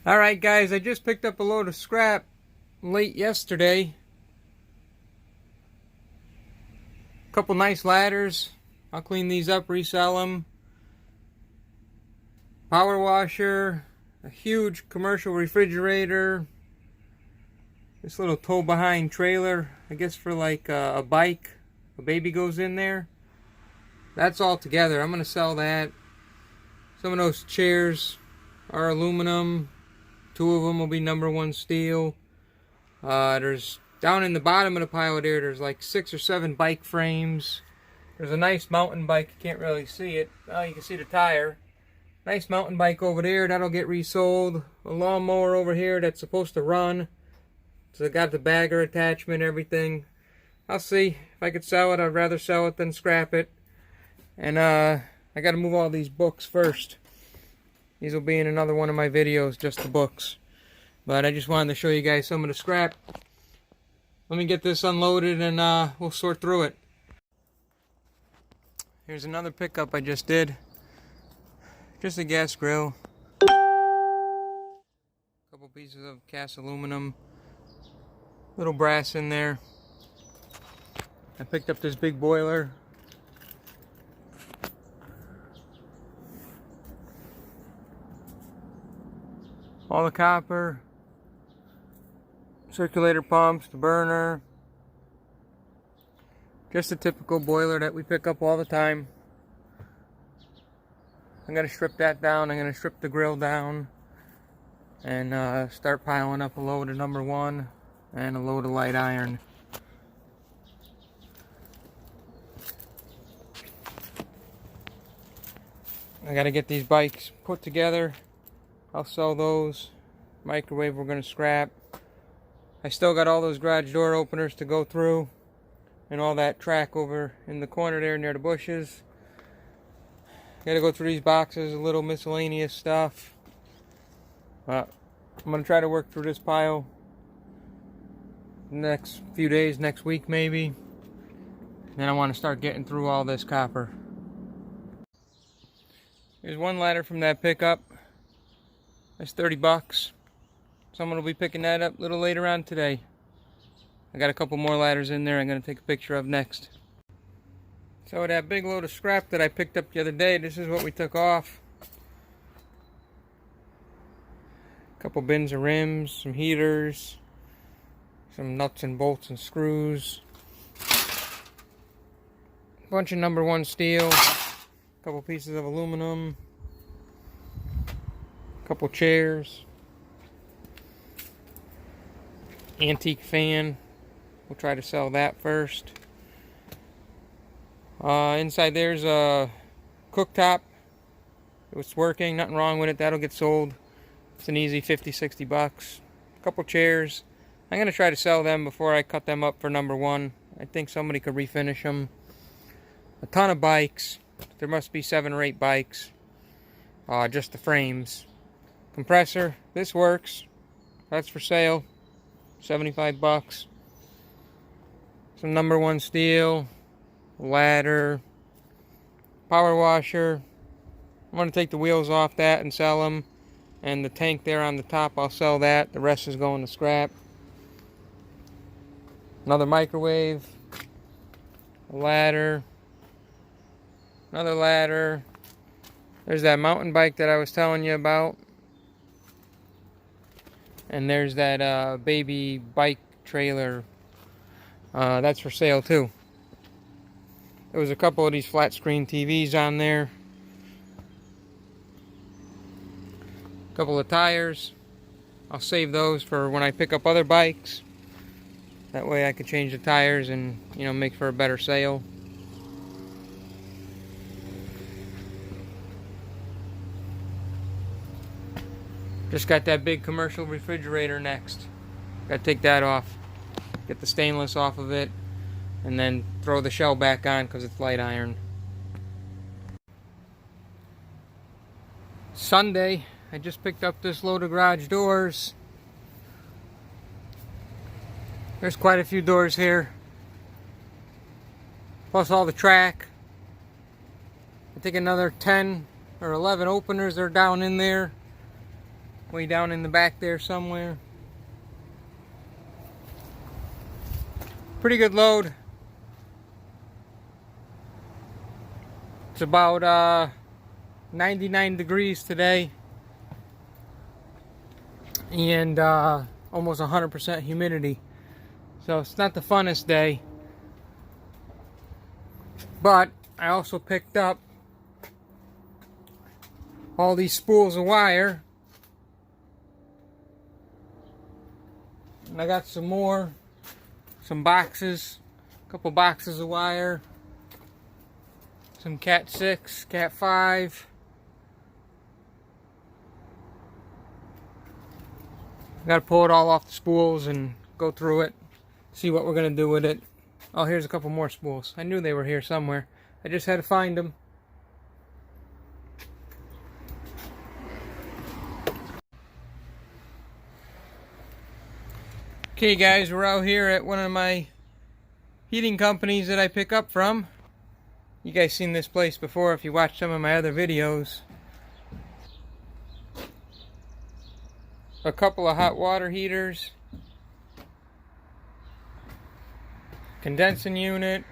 Alright guys, I just picked up a load of scrap late yesterday. Couple nice ladders. I'll clean these up, resell them. Power washer, a huge commercial refrigerator. This little tow behind trailer, I guess for like a bike. A baby goes in there. That's all together. I'm going to sell that. Some of those chairs are aluminum. 2 of them will be #1 steel. There's down in the bottom of the pile there, there's like 6 or 7 bike frames. There's a nice mountain bike. You can't really see it. Oh, you can see the tire. Nice mountain bike over there. That'll get resold. A lawnmower over here that's supposed to run. So I got the bagger attachment, everything. I'll see if I could sell it. I'd rather sell it than scrap it. And I got to move all these books first. These will be in another one of my videos, just the books. But I just wanted to show you guys some of the scrap. Let me get this unloaded and we'll sort through it. Here's another pickup I just did. Just a gas grill. Couple pieces of cast aluminum. Little brass in there. I picked up this big boiler. All the copper, circulator pumps, the burner. Just a typical boiler that we pick up all the time. I'm going to strip that down. I'm going to strip the grill down and start piling up a load of #1 and a load of light iron. I got to get these bikes put together. I'll sell those. Microwave we're going to scrap. I still got all those garage door openers to go through. And all that track over in the corner there near the bushes. Got to go through these boxes, a little miscellaneous stuff. I'm going to try to work through this pile next few days, next week maybe. Then I want to start getting through all this copper. Here's one ladder from that pickup. That's 30 bucks. Someone will be picking that up a little later on today. I got a couple more ladders in there I'm going to take a picture of next. So that big load of scrap that I picked up the other day, this is what we took off. A couple bins of rims, some heaters, some nuts and bolts and screws. A bunch of #1 steel, a couple pieces of aluminum. Couple chairs, antique fan. We'll try to sell that first. Inside there's a cooktop. It's working, nothing wrong with it. That'll get sold. It's an easy 50-60 bucks. A couple chairs. I'm gonna try to sell them before I cut them up for #1. I think somebody could refinish them. A ton of bikes. There must be 7 or 8 bikes. Just the frames. Compressor, this works. That's for sale. 75 bucks. Some #1 steel, ladder, power washer. I'm going to take the wheels off that and sell them. And the tank there on the top, I'll sell that. The rest is going to scrap. Another microwave, a ladder, another ladder. There's that mountain bike that I was telling you about. And there's that baby bike trailer. That's for sale too. There was a couple of these flat screen TVs on there. A couple of tires. I'll save those for when I pick up other bikes. That way I could change the tires and, you know, make for a better sale. Just got that big commercial refrigerator next. Gotta take that off. Get the stainless off of it. And then throw the shell back on because it's light iron. Sunday, I just picked up this load of garage doors. There's quite a few doors here. Plus all the track. I think another 10 or 11 openers are down in there. way down in the back there somewhere. Pretty good load. It's about 99 degrees today, and almost 100% humidity. So it's not the funnest day. But I also picked up all these spools of wire. And I got some more, some boxes, a couple boxes of wire, some Cat 6, Cat 5. Got to pull it all off the spools and go through it, see what we're going to do with it. Oh, here's a couple more spools. I knew they were here somewhere. I just had to find them. Okay guys, we're out here at one of my heating companies that I pick up from. You guys seen this place before if you watched some of my other videos. A couple of hot water heaters, condensing unit,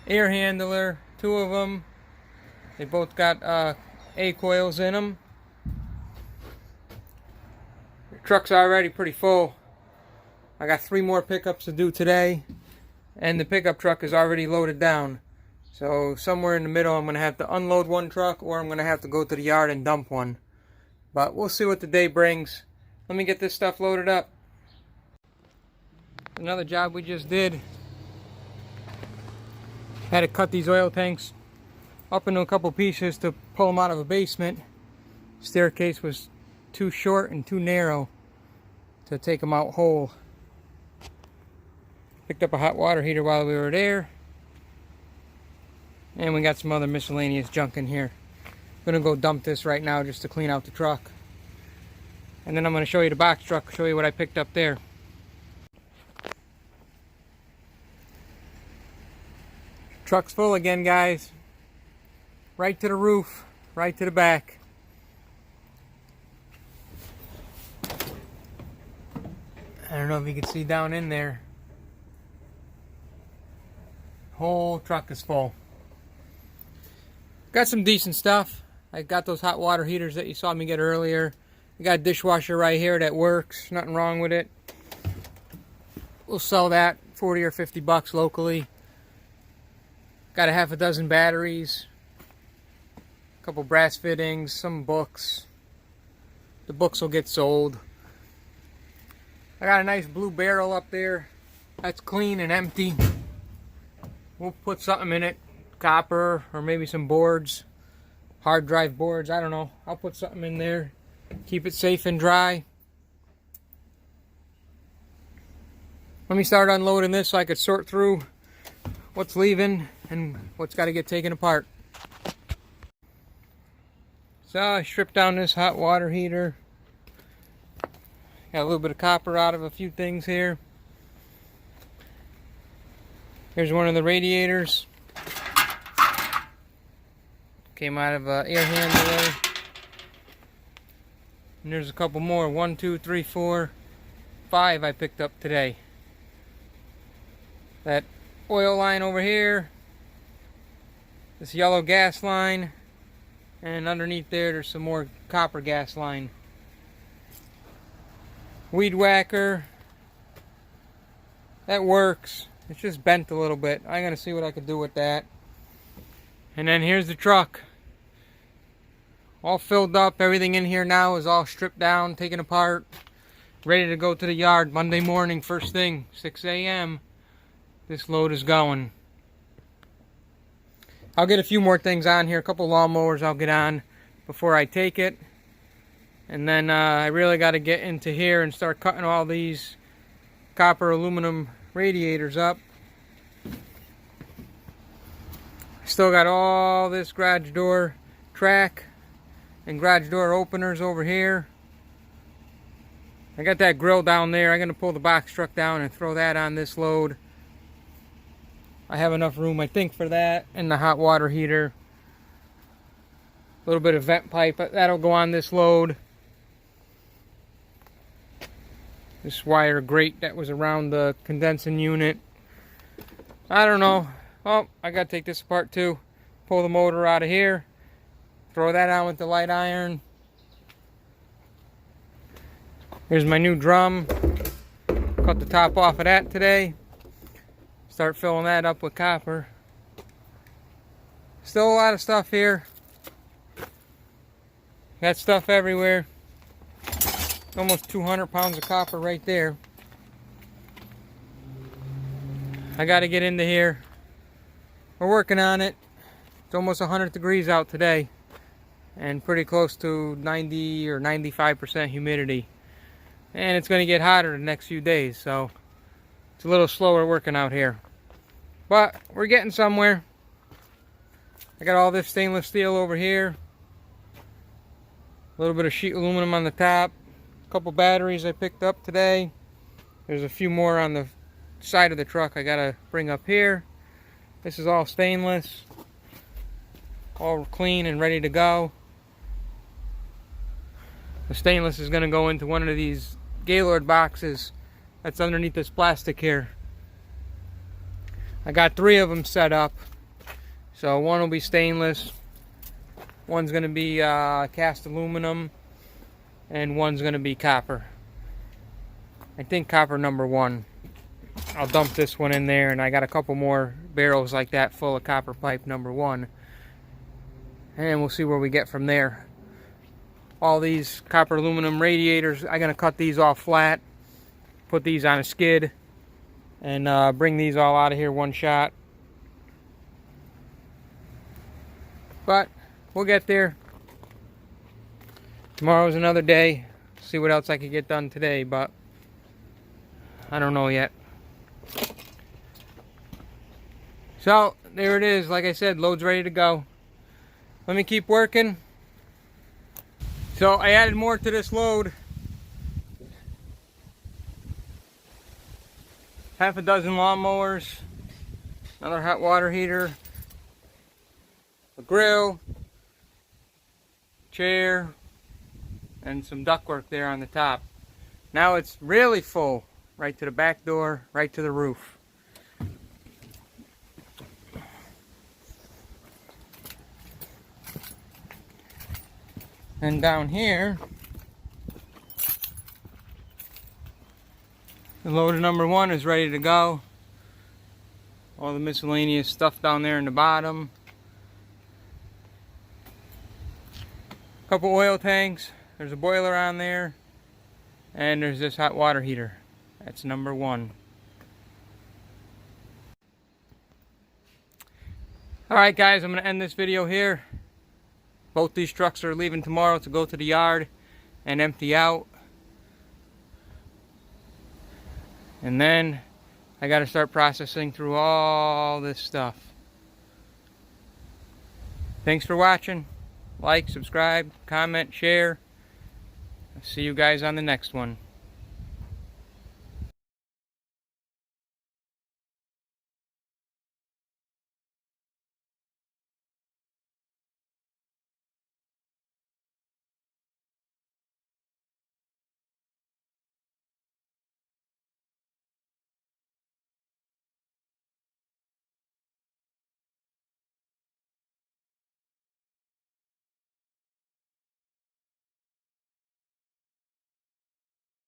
air handler, 2 of them. They both got A coils in them. The truck's already pretty full. I got 3 more pickups to do today, and the pickup truck is already loaded down. So somewhere in the middle I'm going to have to unload one truck, or I'm going to have to go to the yard and dump one. But we'll see what the day brings. Let me get this stuff loaded up. Another job we just did. Had to cut these oil tanks up into a couple pieces to pull them out of a basement. Staircase was too short and too narrow to take them out whole. Picked up a hot water heater while we were there. And we got some other miscellaneous junk in here. I'm gonna go dump this right now just to clean out the truck. And then I'm gonna show you the box truck, show you what I picked up there. Truck's full again, guys. Right to the roof, right to the back. I don't know if you can see down in there. Whole truck is full. Got some decent stuff. I got those hot water heaters that you saw me get earlier. I got a dishwasher right here that works. Nothing wrong with it. We'll sell that 40 or 50 bucks locally. Got a half a dozen batteries. A couple brass fittings. Some books. The books will get sold. I got a nice blue barrel up there. That's clean and empty. We'll put something in it. Copper or maybe some boards. Hard drive boards, I don't know. I'll put something in there. Keep it safe and dry. Let me start unloading this so I could sort through what's leaving and what's got to get taken apart. So I stripped down this hot water heater. Got a little bit of copper out of a few things here. Here's one of the radiators. Came out of an air handler. And there's a couple more. 1, 2, 3, 4, 5 I picked up today. That oil line over here. This yellow gas line. And underneath there's some more copper gas line. Weed whacker. That works. It's just bent a little bit. I'm going to see what I can do with that. And then here's the truck. All filled up. Everything in here now is all stripped down, taken apart. Ready to go to the yard Monday morning, first thing, 6 a.m. This load is going. I'll get a few more things on here. A couple lawnmowers I'll get on before I take it. And then I really got to get into here and start cutting all these copper aluminum radiators up. Still got all this garage door track and garage door openers over here. I got that grill down there. I'm going to pull the box truck down and throw that on this load. I have enough room, I think, for that and the hot water heater. little bit of vent pipe. That'll go on this load. This wire grate that was around the condensing unit. I don't know. Oh, I gotta take this apart too. Pull the motor out of here. Throw that on with the light iron. Here's my new drum. Cut the top off of that today. Start filling that up with copper. Still a lot of stuff here. Got stuff everywhere. Almost 200 pounds of copper right there. I got to get into here. We're working on it. It's almost 100 degrees out today. And pretty close to 90 or 95% humidity. And it's going to get hotter the next few days. So it's a little slower working out here. But we're getting somewhere. I got all this stainless steel over here. A little bit of sheet aluminum on the top. A couple batteries I picked up today. There's a few more on the side of the truck I gotta bring up here. This is all stainless. All clean and ready to go. The stainless is gonna go into one of these Gaylord boxes that's underneath this plastic here. I got 3 of them set up. So one will be stainless, one's going to be cast aluminum, and one's going to be copper. I think copper number 1. I'll dump this one in there, and I got a couple more barrels like that full of copper pipe number 1. And we'll see where we get from there. All these copper aluminum radiators, I'm going to cut these all flat, put these on a skid, and bring these all out of here one shot. But we'll get there. Tomorrow's another day. See what else I can get done today, but I don't know yet. So there it is. Like I said, load's ready to go. Let me keep working. So I added more to this load. Half a dozen lawnmowers, another hot water heater, a grill, chair, and some ductwork there on the top. Now it's really full, right to the back door, right to the roof. And down here, the loader number 1 is ready to go. All the miscellaneous stuff down there in the bottom. Couple oil tanks, there's a boiler on there, and there's this hot water heater. That's number 1. Alright guys, I'm going to end this video here. Both these trucks are leaving tomorrow to go to the yard and empty out. And then I got to start processing through all this stuff. Thanks for watching. Like, subscribe, comment, share. I'll see you guys on the next one.